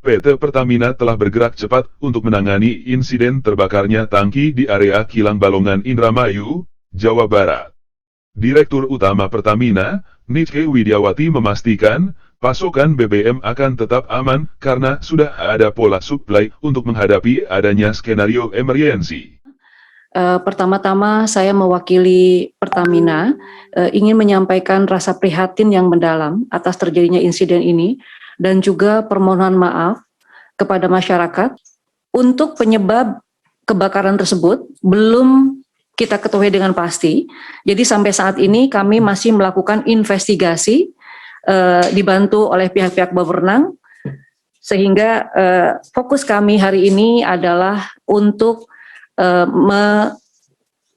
PT Pertamina telah bergerak cepat untuk menangani insiden terbakarnya tangki di area kilang Balongan Indramayu, Jawa Barat. Direktur Utama Pertamina, Nike Widiawati memastikan, pasokan BBM akan tetap aman karena sudah ada pola suplai untuk menghadapi adanya skenario emergensi. Pertama-tama saya mewakili Pertamina ingin menyampaikan rasa prihatin yang mendalam atas terjadinya insiden ini dan juga permohonan maaf kepada masyarakat untuk penyebab kebakaran tersebut belum kita ketahui dengan pasti. Jadi sampai saat ini kami masih melakukan investigasi dibantu oleh pihak-pihak berwenang sehingga fokus kami hari ini adalah untuk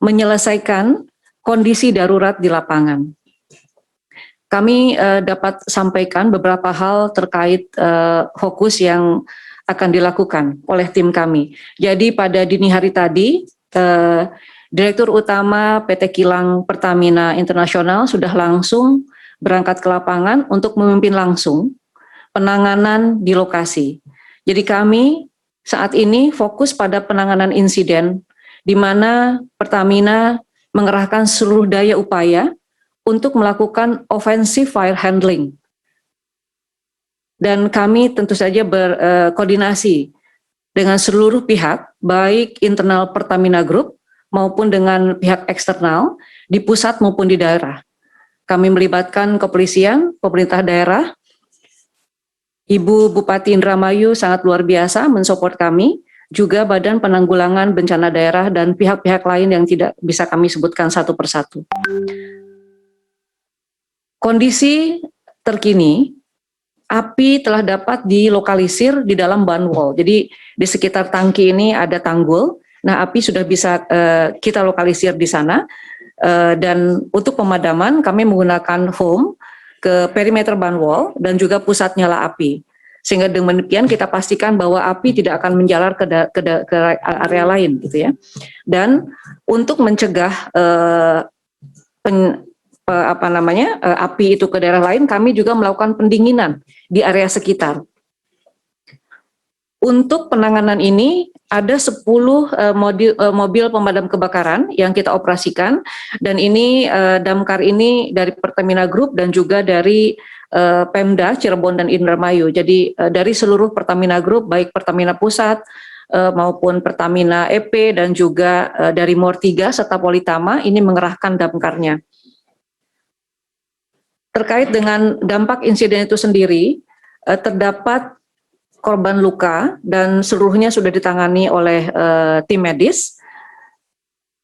menyelesaikan kondisi darurat di lapangan. Kami dapat sampaikan beberapa hal terkait fokus yang akan dilakukan oleh tim kami. Jadi pada dini hari tadi, Direktur Utama PT Kilang Pertamina Internasional sudah langsung berangkat ke lapangan untuk memimpin langsung penanganan di lokasi. Jadi kami saat ini fokus pada penanganan insiden, di mana Pertamina mengerahkan seluruh daya upaya untuk melakukan offensive fire handling. Dan kami tentu saja berkoordinasi dengan seluruh pihak, baik internal Pertamina Group maupun dengan pihak eksternal di pusat maupun di daerah. Kami melibatkan kepolisian, pemerintah daerah, Ibu Bupati Indramayu sangat luar biasa mensupport kami, juga Badan Penanggulangan Bencana Daerah dan pihak-pihak lain yang tidak bisa kami sebutkan satu persatu. Kondisi terkini, api telah dapat dilokalisir di dalam ban wall. Jadi di sekitar tangki ini ada tanggul. Nah, api sudah bisa kita lokalisir di sana. Dan untuk pemadaman kami menggunakan foam ke perimeter ban wall dan juga pusat nyala api. Sehingga dengan demikian kita pastikan bahwa api tidak akan menjalar ke area lain, gitu ya. Dan untuk mencegah api itu ke daerah lain, kami juga melakukan pendinginan di area sekitar. Untuk penanganan ini ada 10 mobil pemadam kebakaran yang kita operasikan, dan ini damkar ini dari Pertamina Group dan juga dari Pemda Cirebon dan Indramayu. Jadi dari seluruh Pertamina Group, baik Pertamina Pusat maupun Pertamina EP dan juga dari MOR 3 serta Politama ini mengerahkan damkarnya. Terkait dengan dampak insiden itu sendiri, terdapat korban luka dan seluruhnya sudah ditangani oleh tim medis,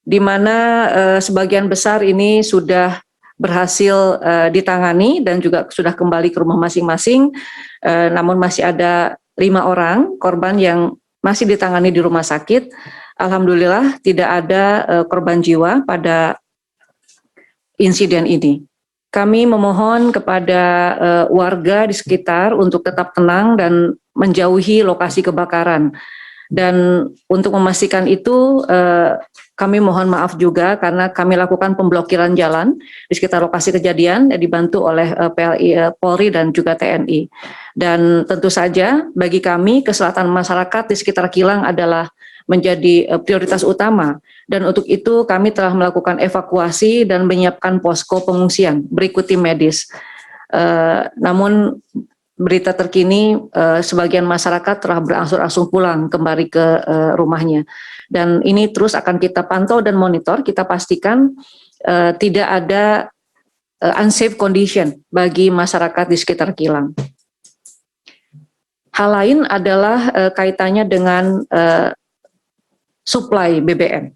di mana sebagian besar ini sudah berhasil ditangani dan juga sudah kembali ke rumah masing-masing, namun masih ada 5 orang korban yang masih ditangani di rumah sakit. Alhamdulillah tidak ada korban jiwa pada insiden ini. Kami memohon kepada warga di sekitar untuk tetap tenang dan menjauhi lokasi kebakaran. Dan untuk memastikan itu, kami mohon maaf juga karena kami lakukan pemblokiran jalan di sekitar lokasi kejadian dibantu oleh PLI, Polri dan juga TNI. Dan tentu saja bagi kami keselamatan masyarakat di sekitar kilang adalah menjadi prioritas utama. Dan untuk itu kami telah melakukan evakuasi dan menyiapkan posko pengungsian berikut tim medis. Namun berita terkini sebagian masyarakat telah berangsur-angsur pulang kembali ke rumahnya. Dan ini terus akan kita pantau dan monitor, kita pastikan tidak ada unsafe condition bagi masyarakat di sekitar kilang. Hal lain adalah kaitannya dengan suplai BBM.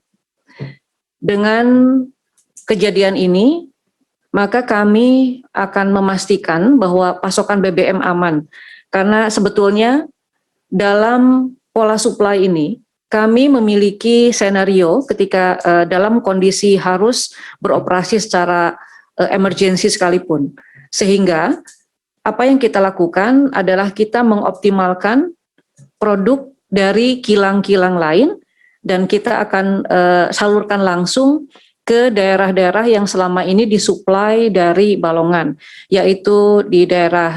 Dengan kejadian ini, maka kami akan memastikan bahwa pasokan BBM aman. Karena sebetulnya dalam pola suplai ini, kami memiliki senario ketika dalam kondisi harus beroperasi secara emergensi sekalipun. Sehingga apa yang kita lakukan adalah kita mengoptimalkan produk dari kilang-kilang lain, dan kita akan salurkan langsung ke daerah-daerah yang selama ini disuplai dari Balongan, yaitu di daerah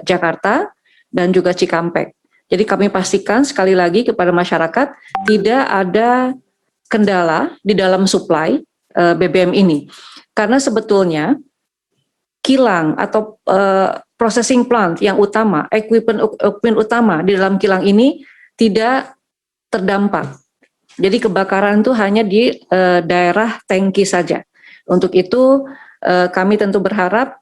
Jakarta dan juga Cikampek. Jadi kami pastikan sekali lagi kepada masyarakat tidak ada kendala di dalam suplai BBM ini. Karena sebetulnya kilang atau processing plant yang utama, equipment utama di dalam kilang ini tidak terdampak. Jadi kebakaran itu hanya di daerah tangki saja. Untuk itu kami tentu berharap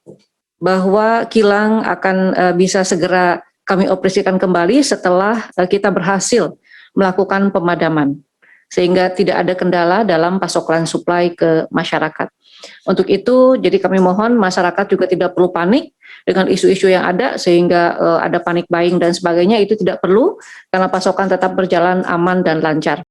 bahwa kilang akan bisa segera kami operasikan kembali setelah kita berhasil melakukan pemadaman, sehingga tidak ada kendala dalam pasokan suplai ke masyarakat. Untuk itu, jadi kami mohon masyarakat juga tidak perlu panik dengan isu-isu yang ada, sehingga ada panic buying dan sebagainya, itu tidak perlu, karena pasokan tetap berjalan aman dan lancar.